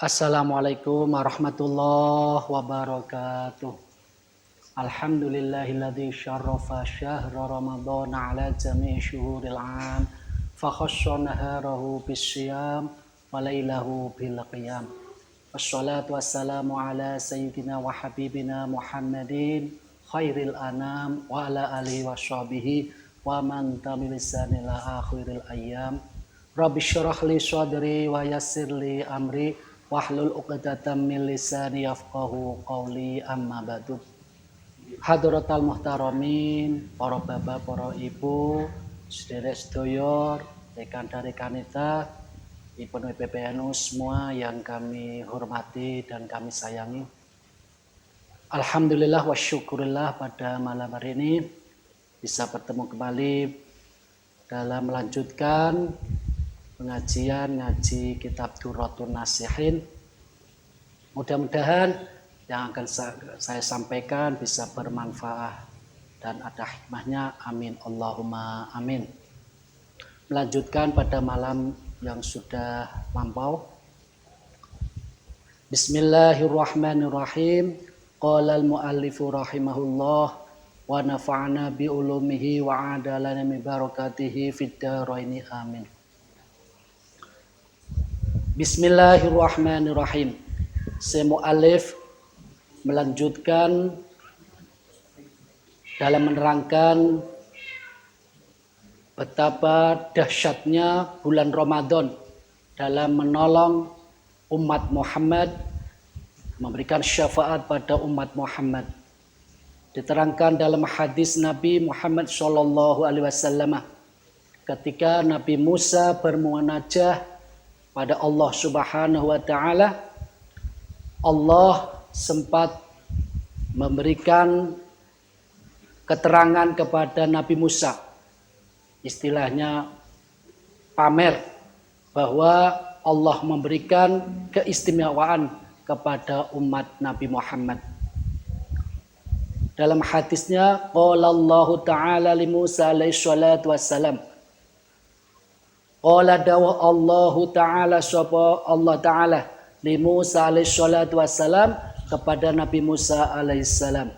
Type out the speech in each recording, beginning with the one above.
Assalamualaikum warahmatullahi wabarakatuh. Alhamdulillahilladzi syarrafa syahra ramadhana ala jami'i syuhuril 'am fa khassa naharahu bisyam wa lailahu bil qiyam. Wassalatu wassalamu ala sayyidina wa habibina Muhammadin khairil anam wa ala alihi washabihi wa man tabi'al ihsan ila akhiril ayyam. Rabbi syrah li sadri wa yassir li amri wahlul 'uqdatam min lisani yafqahu qawli, amma ba'du. Hadratal muhtaramin, para bapak, para ibu, sedherek sedaya, rekan dari kanita, Ipun PPNU semua yang kami hormati dan kami sayangi. Alhamdulillah wa syukurillah pada malam hari ini bisa bertemu kembali dalam melanjutkan pengajian ngaji kitab Durratun Nasihin. Mudah-mudahan yang akan saya sampaikan bisa bermanfaat dan ada hikmahnya. Amin Allahumma amin. Melanjutkan pada malam yang sudah lampau. Bismillahirrahmanirrahim. Qala al-muallifu rahimahullah wa nafa'ana bi ulumihi wa adalana min barakatihi fid dharaini amin. Bismillahirrahmanirrahim. Mu'allif melanjutkan dalam menerangkan betapa dahsyatnya bulan Ramadan dalam menolong umat Muhammad, memberikan syafaat pada umat Muhammad. Diterangkan dalam hadis Nabi Muhammad SAW ketika Nabi Musa bermunajah pada Allah Subhanahu wa taala, Allah sempat memberikan keterangan kepada Nabi Musa, istilahnya pamer, bahwa Allah memberikan keistimewaan kepada umat Nabi Muhammad. Dalam hadisnya, qala Allah Ta'ala li Musa alaihi salatu wassalam, qala dawah Allah Ta'ala sapa Allah Ta'ala li Musa alaihi salatu wassalam kepada Nabi Musa alaihi salam,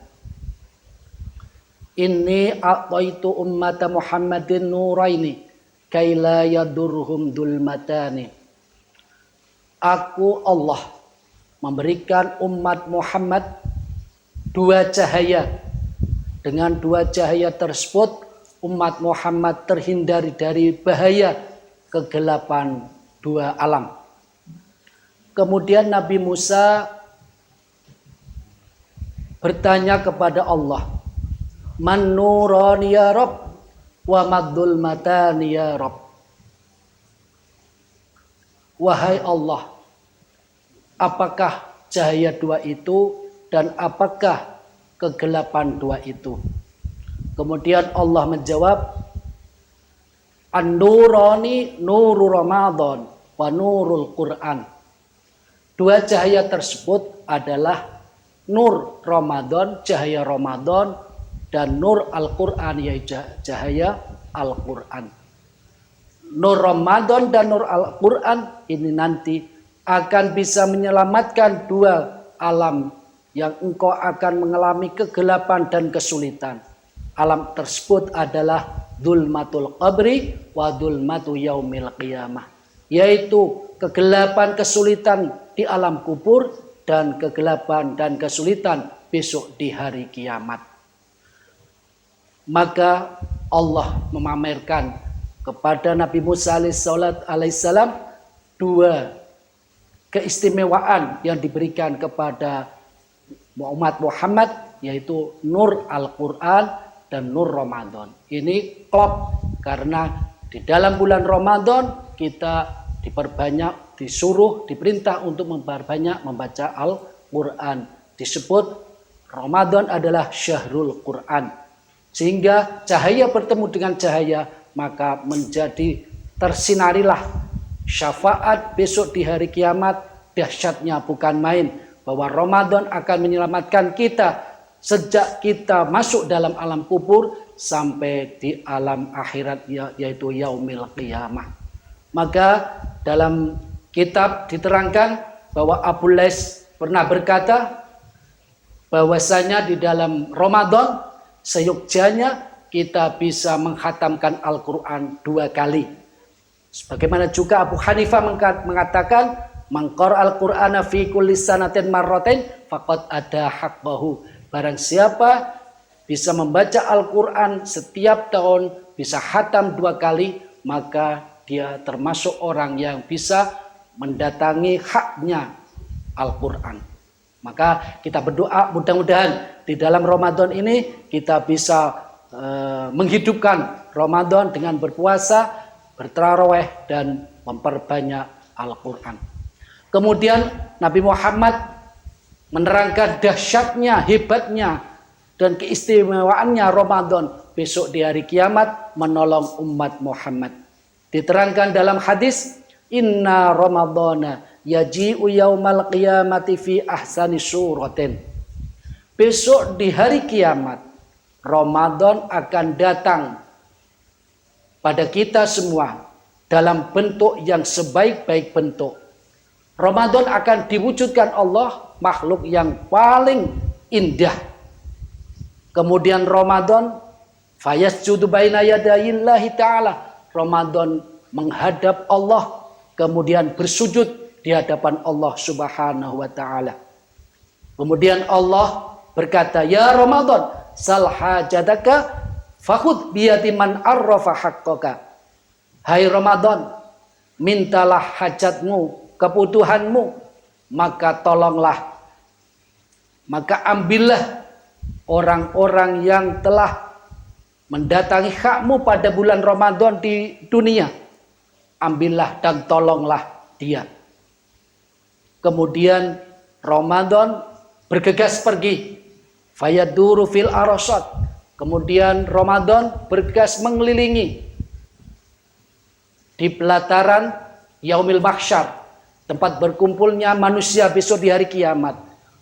inni a'taitu ummata Muhammadin nuraini kaila yadurhum dulmatani. Aku Allah memberikan umat Muhammad dua cahaya. Dengan dua cahaya tersebut umat Muhammad terhindar dari bahaya kegelapan dua alam. Kemudian Nabi Musa bertanya kepada Allah, man nurani ya Rabb wa madul matani ya Rabb. Wahai Allah, apakah cahaya dua itu dan apakah kegelapan dua itu? Kemudian Allah menjawab, an-nurani nuru Ramadan wa nurul Quran. Dua cahaya tersebut adalah nur Ramadan, cahaya Ramadan, dan nur Al-Quran, yaitu cahaya Al-Quran. Nur Ramadan dan nur Al-Quran ini nanti akan bisa menyelamatkan dua alam yang engkau akan mengalami kegelapan dan kesulitan. Alam tersebut adalah dzulmatul qabri wa dzulmatu yaumil qiyamah, yaitu kegelapan kesulitan di alam kubur dan kegelapan dan kesulitan besok di hari kiamat. Maka Allah memamerkan kepada Nabi Musa alaihissalam dua keistimewaan yang diberikan kepada umat Muhammad, yaitu nur Al-Quran dan nur Ramadan. Ini klop karena di dalam bulan Ramadan kita disuruh, diperintah untuk memperbanyak membaca Al-Quran. Disebut Ramadan adalah syahrul Quran. Sehingga cahaya bertemu dengan cahaya, maka menjadi tersinarilah syafaat besok di hari kiamat. Dahsyatnya bukan main, bahwa Ramadan akan menyelamatkan kita sejak kita masuk dalam alam kubur sampai di alam akhirat, yaitu yaumil qiyamah. Maka dalam kitab diterangkan bahwa Abu Lais pernah berkata bahwasanya di dalam Ramadan seyogjanya kita bisa menghatamkan Al-Quran 2 kali. Sebagaimana juga Abu Hanifah mengatakan, mangqar Al-Qur'ana fi kulli sanatin marratain faqad ada haqqahu. Barang siapa bisa membaca Al-Quran setiap tahun, bisa khatam 2 kali, maka dia termasuk orang yang bisa mendatangi haknya Al-Quran. Maka kita berdoa mudah-mudahan di dalam Ramadan ini kita bisa menghidupkan Ramadan dengan berpuasa, bertarawih dan memperbanyak Al-Quran. Kemudian Nabi Muhammad menerangkan dahsyatnya, hebatnya dan keistimewaannya Ramadan besok di hari kiamat menolong umat Muhammad. Diterangkan dalam hadis, inna Ramadana yaji'u yaumal qiyamati fi ahsani suratin. Besok di hari kiamat Ramadan akan datang pada kita semua dalam bentuk yang sebaik-baik bentuk. Ramadan akan diwujudkan Allah makhluk yang paling indah. Kemudian Ramadan fayasjudu baina yadayillahi ta'ala. Ramadan menghadap Allah, kemudian bersujud di hadapan Allah Subhanahu wa ta'ala. Kemudian Allah berkata, ya Ramadan sal hajataka fakhud biyati man arrafa haqqaka. Hai Ramadan, mintalah hajatmu, kebutuhanmu, maka tolonglah, maka ambillah orang-orang yang telah mendatangi hakmu pada bulan Ramadan di dunia. Ambillah dan tolonglah dia. Kemudian Ramadan bergegas pergi. Fayaduru fil arasat. Kemudian Ramadan bergegas mengelilingi di pelataran Yaumil Mahsyar, tempat berkumpulnya manusia besok di hari kiamat.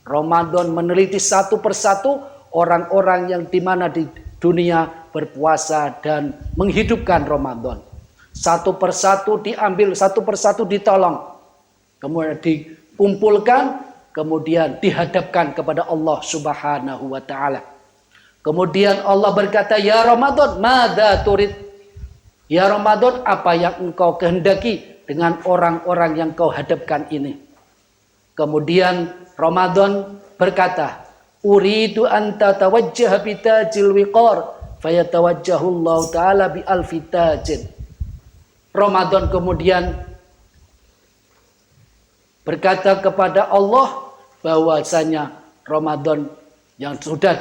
Ramadan meneliti satu persatu orang-orang yang dimana di dunia berpuasa dan menghidupkan Ramadan. Satu persatu diambil, satu persatu ditolong. Kemudian dikumpulkan, kemudian dihadapkan kepada Allah Subhanahu wa ta'ala. Kemudian Allah berkata, ya Ramadan, madza turid? Ya Ramadan, apa yang engkau kehendaki dengan orang-orang yang kau hadapkan ini? Kemudian Ramadan berkata, uridu an tatawajjaha bitajil wiqar fayatawajjahu Allah ta'ala bi alfi tajin. Ramadan kemudian berkata kepada Allah bahwasanya Ramadan yang sudah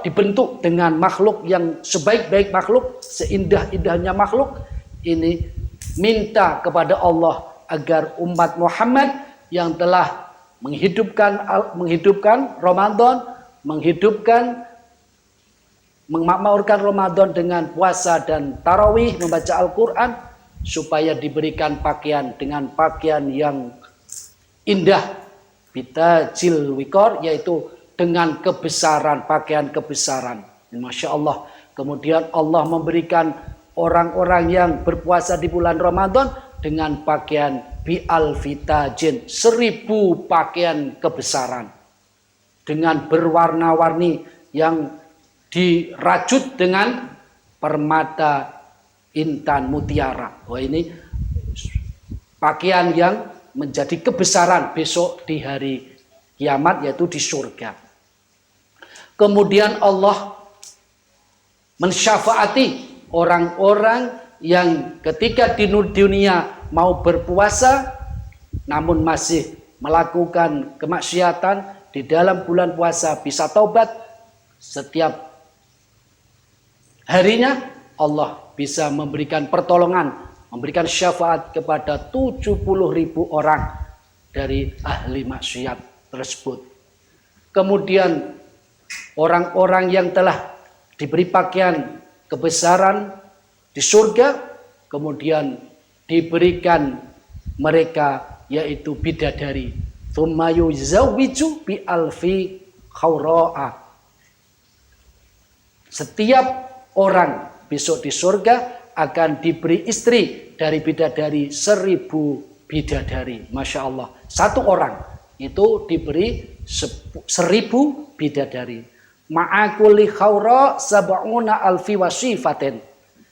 dibentuk dengan makhluk yang sebaik-baik makhluk, seindah-indahnya makhluk ini, minta kepada Allah agar umat Muhammad yang telah menghidupkan Ramadan, memakmurkan Ramadan dengan puasa dan tarawih, membaca Al-Quran, supaya diberikan pakaian dengan pakaian yang indah, bitajil wikor, yaitu dengan kebesaran, pakaian kebesaran. Masya Allah. Kemudian Allah memberikan orang-orang yang berpuasa di bulan Ramadan dengan pakaian bi'alfitajin, 1000 pakaian kebesaran dengan berwarna-warni yang dirajut dengan permata intan mutiara. Wah, ini pakaian yang menjadi kebesaran besok di hari kiamat, yaitu di surga. Kemudian Allah mensyafaati orang-orang yang ketika di dunia mau berpuasa namun masih melakukan kemaksiatan, di dalam bulan puasa bisa taubat. Setiap harinya Allah bisa memberikan pertolongan, memberikan syafaat kepada 70.000 orang dari ahli maksiat tersebut. Kemudian orang-orang yang telah diberi pakaian kebesaran di surga, kemudian diberikan mereka yaitu bidadari. Tsumma yuzawwiju bi alfi khawra'a. Setiap orang besok di surga akan diberi istri dari bidadari 1000 bidadari. Masya Allah. Satu orang itu diberi 1000 bidadari. Ma'akuli khawra sab'una alfi wasifatin.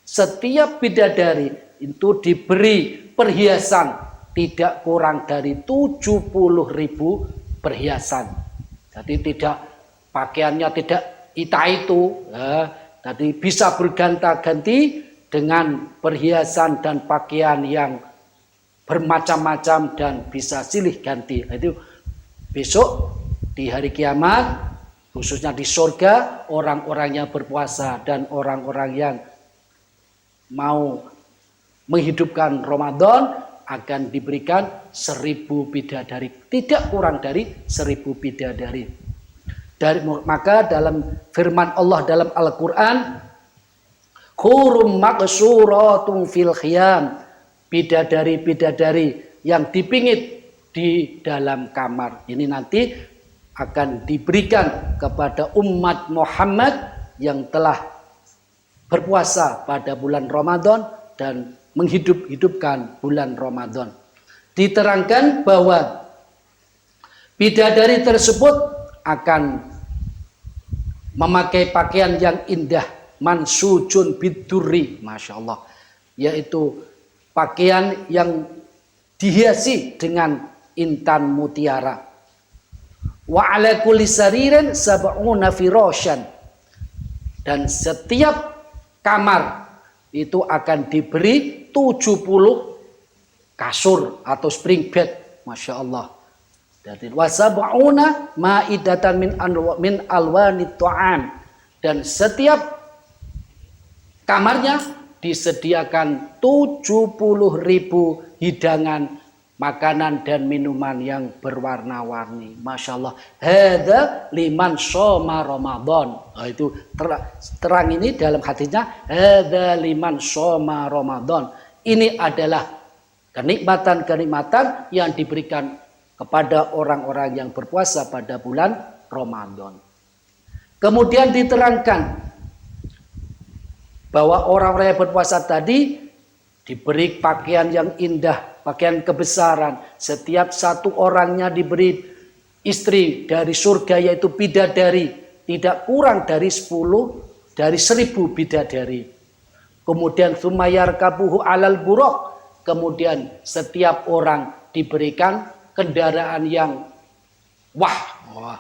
Setiap bidadari itu diberi perhiasan tidak kurang dari 70.000 perhiasan. Jadi tidak pakaiannya tidak itu. Jadi bisa berganti-ganti dengan perhiasan dan pakaian yang bermacam-macam dan bisa silih ganti. Itu besok di hari kiamat, khususnya di surga, orang-orang yang berpuasa dan orang-orang yang mau menghidupkan Ramadan akan diberikan 1000 bidadari, tidak kurang dari 1000 bidadari. Maka dalam firman Allah dalam Al-Quran, hurum maqsuratun fil khiyam, bidadari-bidadari yang dipingit di dalam kamar. Ini nanti akan diberikan kepada umat Muhammad yang telah berpuasa pada bulan Ramadan dan menghidup-hidupkan bulan Ramadan. Diterangkan bahwa bidadari tersebut akan memakai pakaian yang indah, mansujun bidurri, Masya Allah, yaitu pakaian yang dihiasi dengan intan mutiara. Wa ala kulli saririn sab'una firasyan, dan setiap kamar itu akan diberi 70 kasur atau spring bed, Masya Allah. Jadi wasab'una ma'idatan min alwanit ta'am, dan setiap kamarnya disediakan 70.000 hidangan makanan dan minuman yang berwarna-warni. Masya Allah. Hadza liman shoma Ramadan. Itu terang ini dalam hadisnya, hadza liman shoma Ramadan. Ini adalah kenikmatan-kenikmatan yang diberikan kepada orang-orang yang berpuasa pada bulan Ramadan. Kemudian diterangkan bahwa orang-orang yang berpuasa tadi diberi pakaian yang indah, pakaian kebesaran. Setiap satu orangnya diberi istri dari surga, yaitu bidadari, tidak kurang dari 1000 bidadari. Kemudian sumayar kabuhu alal buruk. Kemudian setiap orang diberikan kendaraan yang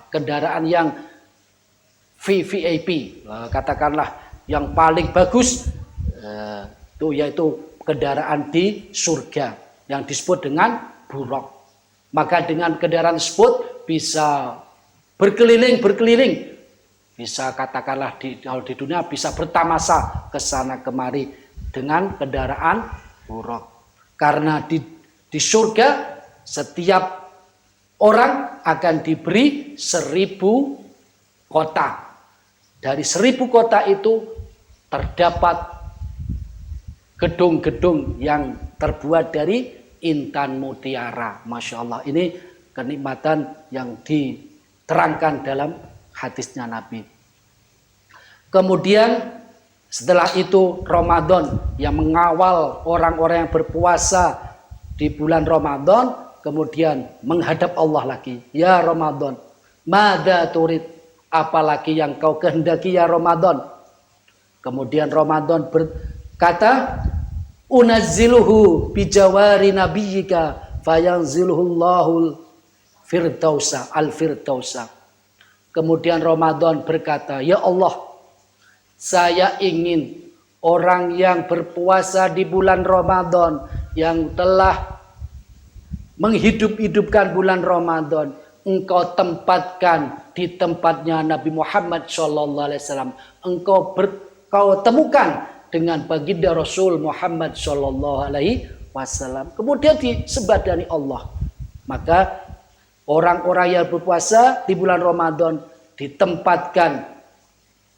kendaraan yang VIP, katakanlah yang paling bagus, yaitu kendaraan di surga yang disebut dengan buruk. Maka dengan kendaraan tersebut bisa berkeliling, bisa katakanlah kalau di dunia bisa bertamasa ke sana kemari dengan kendaraan buruk. Karena di surga setiap orang akan diberi 1000 kota. Dari 1000 kota itu terdapat gedung-gedung yang terbuat dari intan mutiara. Masya Allah. Ini kenikmatan yang diterangkan dalam hadisnya Nabi. Kemudian setelah itu Ramadan yang mengawal orang-orang yang berpuasa di bulan Ramadan, kemudian menghadap Allah lagi. Ya Ramadan, madza turid? Apalagi yang kau kehendaki ya Ramadan? Kemudian Ramadan berkata, unazziluhu bijawari nabiyyika fayanziluhullahul firdausa al-firdausa. Kemudian Ramadan berkata, ya Allah, saya ingin orang yang berpuasa di bulan Ramadan, yang telah menghidupkan bulan Ramadan, engkau tempatkan di tempatnya Nabi Muhammad SAW. Engkau temukan dengan baginda Rasul Muhammad SAW. Kemudian disembadani Allah. Maka orang-orang yang berpuasa di bulan Ramadan ditempatkan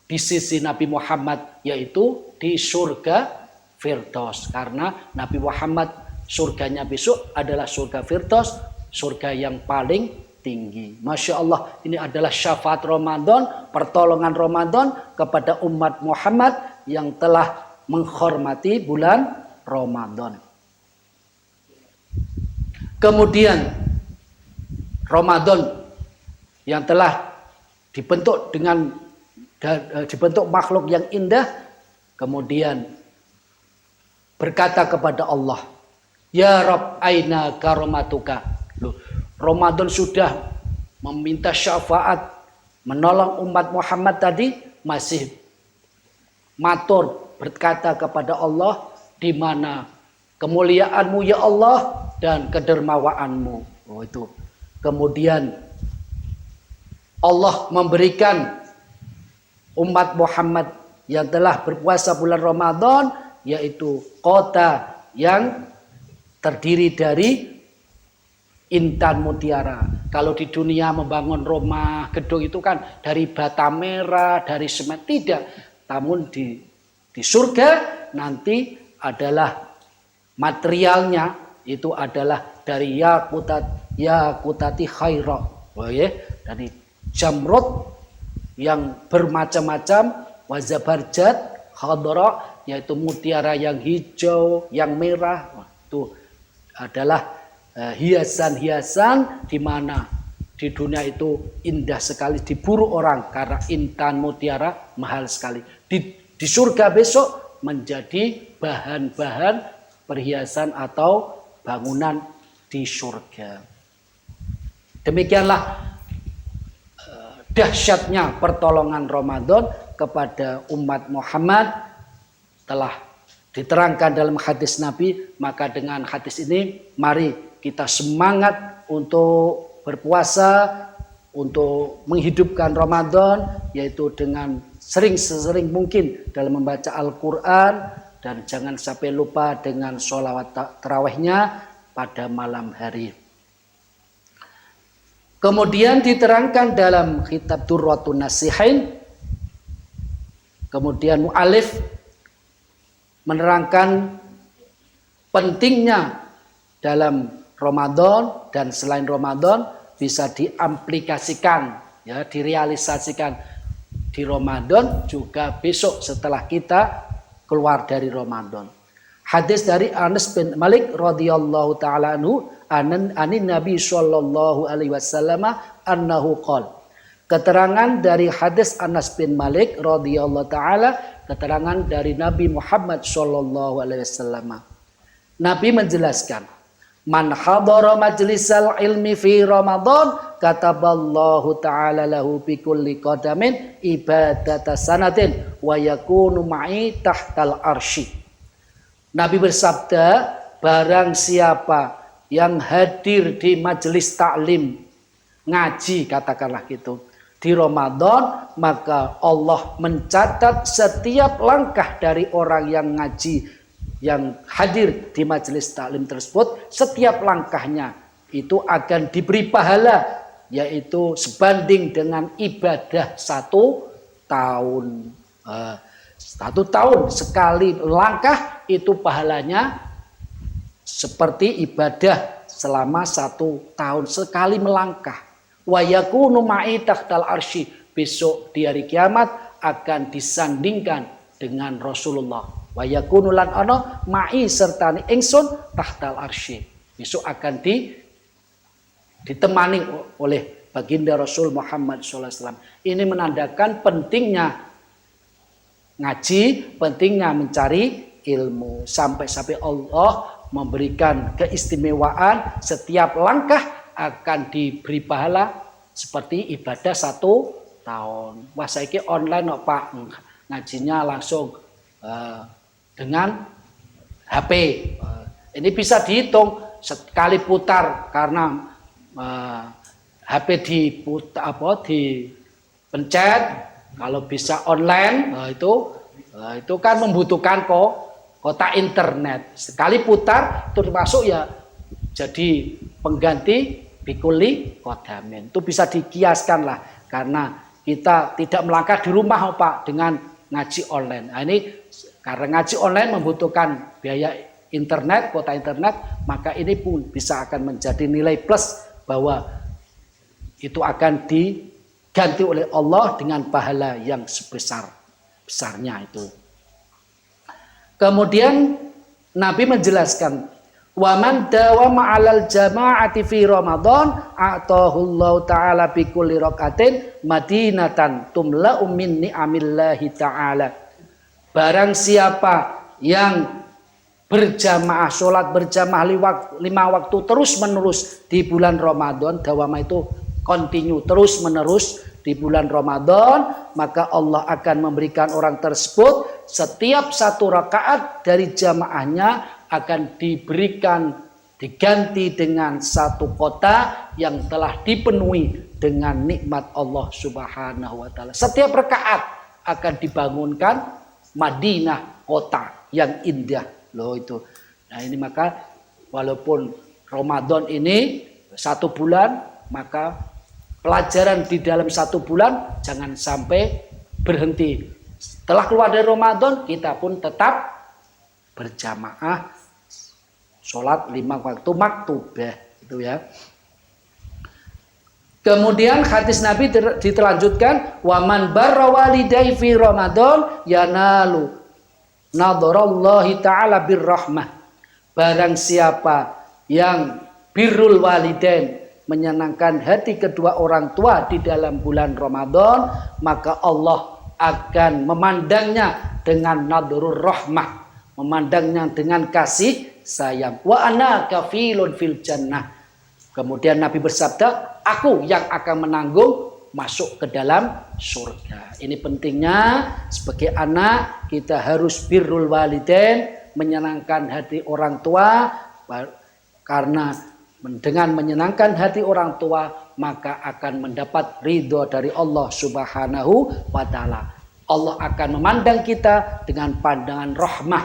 di sisi Nabi Muhammad, yaitu di surga Firdaus. Karena Nabi Muhammad surganya besok adalah surga Firdaus, surga yang paling tinggi. Masya Allah, ini adalah syafaat Ramadan, pertolongan Ramadan kepada umat Muhammad yang telah menghormati bulan Ramadan. Kemudian Ramadan yang telah dibentuk dibentuk makhluk yang indah, kemudian berkata kepada Allah, ya Rabb, aina karomatuka. Loh, Ramadan sudah meminta syafaat, menolong umat Muhammad tadi, masih matur berkata kepada Allah, di mana kemuliaanmu ya Allah dan kedermawaanmu. Oh, itu. Kemudian Allah memberikan umat Muhammad yang telah berpuasa bulan Ramadan, yaitu kota yang terdiri dari intan mutiara. Kalau di dunia membangun rumah, gedung itu kan dari bata merah, dari semen. Tidak. Namun di surga nanti adalah materialnya itu adalah dari yakutati khaira. Oh, ya. Dari jamrud yang bermacam-macam, wazabarjat, khadra, yaitu mutiara yang hijau, yang merah. Itu adalah hiasan-hiasan di mana di dunia itu indah sekali, diburu orang karena intan mutiara mahal sekali. Di surga besok menjadi bahan-bahan perhiasan atau bangunan di surga. Demikianlah dahsyatnya pertolongan Ramadan kepada umat Muhammad telah diterangkan dalam hadis Nabi. Maka dengan hadis ini mari kita semangat untuk berpuasa, untuk menghidupkan Ramadan, yaitu dengan sering mungkin dalam membaca Al-Quran, dan jangan sampai lupa dengan sholawat tarawihnya pada malam hari. Kemudian diterangkan dalam kitab Durratun Nasihain, kemudian mu'alif menerangkan pentingnya dalam Ramadan dan selain Ramadan bisa diaplikasikan, ya, direalisasikan di Ramadan juga besok setelah kita keluar dari Ramadan. Hadis dari Anas bin Malik radhiyallahu taala anhu anin Nabi sallallahu alaihi wasallam annahu qala. Keterangan dari hadis Anas bin Malik radhiyallahu taala, keterangan dari Nabi Muhammad sallallahu alaihi wasallam. Nabi menjelaskan, man hadara majlisal ilmi fi Ramadan kataballahu ta'ala lahu bi kulli qadamin ibadata sanatin wa yakunu ma'i tahtal arsy. Nabi bersabda, barang siapa yang hadir di majelis taklim, ngaji katakanlah gitu, di Ramadan, maka Allah mencatat setiap langkah dari orang yang ngaji, yang hadir di majelis taklim tersebut, setiap langkahnya itu akan diberi pahala, yaitu sebanding dengan ibadah 1 tahun. 1 tahun sekali langkah itu pahalanya seperti ibadah selama 1 tahun sekali melangkah. Wa yakunu ma'i tahtal arsy, besok di hari kiamat akan disandingkan dengan Rasulullah. Wa yakunu lan ana ma'i sertani ingsun tahtal arsy, besok akan ditemani oleh baginda Rasul Muhammad SAW. Ini menandakan pentingnya ngaji, pentingnya mencari ilmu, sampai-sampai Allah memberikan keistimewaan setiap langkah akan diberi pahala seperti ibadah 1 tahun. Wah, saiki online kok Pak, ngajinya langsung dengan HP. Ini bisa dihitung sekali putar karena HP dipencet. Kalau bisa online, itu kan membutuhkan kota internet. Sekali putar termasuk ya jadi pengganti bikuli kodamin. Itu bisa dikiaskan lah, karena kita tidak melangkah di rumah Pak dengan ngaji online. Nah, ini karena ngaji online membutuhkan biaya internet, kuota internet, maka ini pun bisa akan menjadi nilai plus bahwa itu akan diganti oleh Allah dengan pahala yang sebesar-besarnya itu. Kemudian Nabi menjelaskan, Wa man dawama 'alal jama'ati fi Ramadan atahullahu ta'ala bi kulli raqatin madinatan tumla'u min ni'amillahi ta'ala. Barang siapa yang berjamaah, sholat berjamaah 5 waktu terus menerus di bulan Ramadan, dawama itu continue terus menerus di bulan Ramadan, maka Allah akan memberikan orang tersebut setiap 1 rakaat dari jamaahnya akan diberikan diganti dengan 1 kota yang telah dipenuhi dengan nikmat Allah Subhanahu wa taala. Setiap rakaat akan dibangunkan Madinah, kota yang indah. Loh itu. Nah ini maka walaupun Ramadan ini 1 bulan, maka pelajaran di dalam 1 bulan jangan sampai berhenti. Setelah keluar dari Ramadan kita pun tetap berjamaah sholat 5 waktu maktubah itu ya. Kemudian hadis Nabi ditelanjutkan wa man barra walidayhi fi Ramadan yanalu nadharallahi ta'ala birrahmah. Barang siapa yang birrul walidain, menyenangkan hati kedua orang tua di dalam bulan Ramadan, maka Allah akan memandangnya dengan nadhrur rahmah, memandangnya dengan kasih sayang. Wa ana kafilun fil jannah. Kemudian Nabi bersabda, aku yang akan menanggung masuk ke dalam surga. Ini pentingnya sebagai anak kita harus birrul walidain, menyenangkan hati orang tua, karena dengan menyenangkan hati orang tua maka akan mendapat ridho dari Allah Subhanahu wa taala. Allah akan memandang kita dengan pandangan rahmah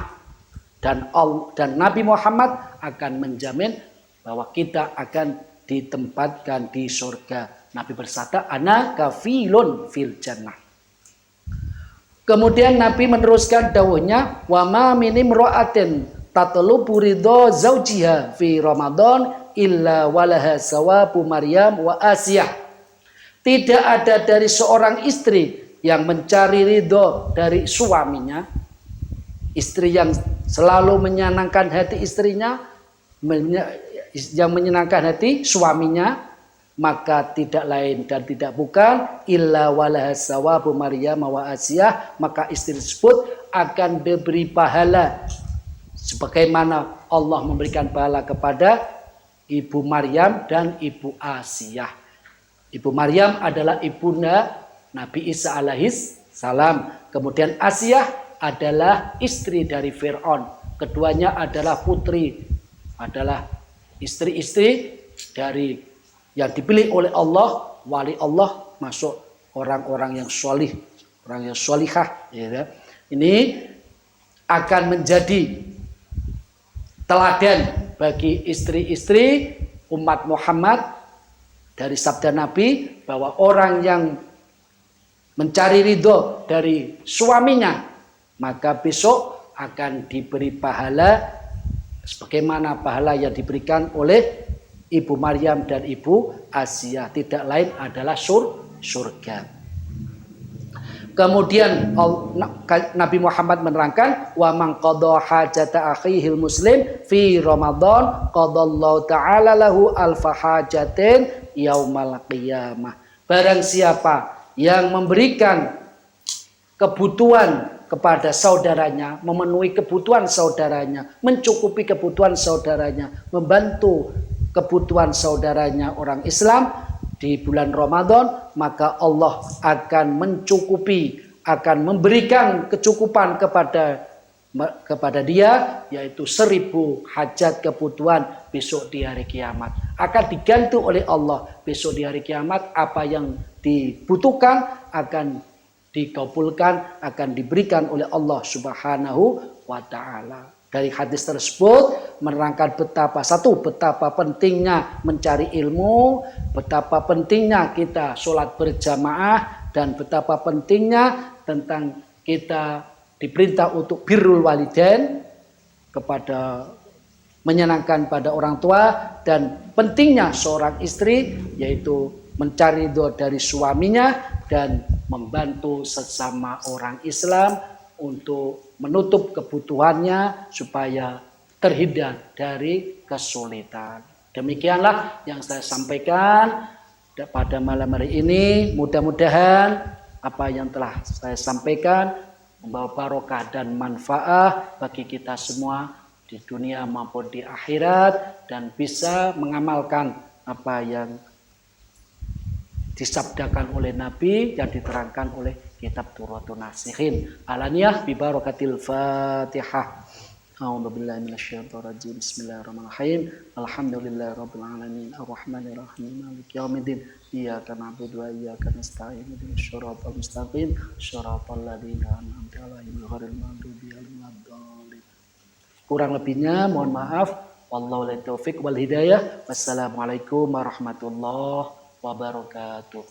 dan Nabi Muhammad akan menjamin bahwa kita akan ditempatkan di surga. Nabi bersabda, ana kafilun fil jannah. Kemudian Nabi meneruskan dawuhnya, wa ma min imra'atin tatlubu ridha zaujiha fi Ramadan illa walaha sawabu Maryam wa Asiyah. Tidak ada dari seorang istri yang mencari ridho dari suaminya, istri yang selalu menyenangkan hati istrinya, yang menyenangkan hati suaminya, maka tidak lain dan tidak bukan illa walaha sawabu Maryam wa Asiyah, maka istri tersebut akan diberi pahala sebagaimana Allah memberikan pahala kepada Ibu Maryam dan Ibu Asiyah. Ibu Maryam adalah ibunda Nabi Isa alaihis salam. Kemudian Asiyah adalah istri dari Fir'aun. Keduanya adalah putri, adalah istri-istri dari yang dipilih oleh Allah, wali Allah, masuk orang-orang yang solih, orang yang solihah. Ya. Ini akan menjadi teladan bagi istri-istri umat Muhammad dari sabda Nabi bahwa orang yang mencari ridho dari suaminya maka besok akan diberi pahala sebagaimana pahala yang diberikan oleh Ibu Maryam dan Ibu Asiyah, tidak lain adalah surga. Kemudian Nabi Muhammad menerangkan wa man qada hajata akhihil muslim fi Ramadan qadallahu ta'ala lahu alfa hajatin yaumal qiyamah. Barang siapa yang memberikan kebutuhan kepada saudaranya, memenuhi kebutuhan saudaranya, mencukupi kebutuhan saudaranya, membantu kebutuhan saudaranya orang Islam di bulan Ramadan, maka Allah akan mencukupi, akan memberikan kecukupan kepada dia, yaitu 1000 hajat kebutuhan besok di hari kiamat. Akan diganti oleh Allah besok di hari kiamat, apa yang dibutuhkan akan dikabulkan, akan diberikan oleh Allah Subhanahu wa ta'ala. Dari hadis tersebut menerangkan betapa pentingnya mencari ilmu, betapa pentingnya kita sholat berjamaah, dan betapa pentingnya tentang kita diperintah untuk birrul walidain, kepada menyenangkan pada orang tua, dan pentingnya seorang istri yaitu mencari ridho dari suaminya dan membantu sesama orang Islam untuk menutup kebutuhannya supaya terhindar dari kesulitan. Demikianlah yang saya sampaikan pada malam hari ini. Mudah-mudahan apa yang telah saya sampaikan membawa barokah dan manfaat bagi kita semua di dunia maupun di akhirat, dan bisa mengamalkan apa yang disabdakan oleh Nabi yang diterangkan oleh kitab Turratun Nasihin. Alaniyah bi barakatil Fatihah. A'udzubillahi minasyaitonir rajim. Bismillahirrahmanirrahim. Alhamdulillahirabbil alamin. Arrahmanir rahim. Maliki yaumiddin. Iyyaka na'budu wa iyyaka nasta'in. Ihdinas shiratal mustaqim. Shiratal ladzina an'amta 'alaihim ghairil maghdubi 'alaihim waladdallin. Kurang lebihnya mohon maaf. Wallahu a'lam bishawab wal hidayah. Wassalamualaikum warahmatullahi wabarakatuh.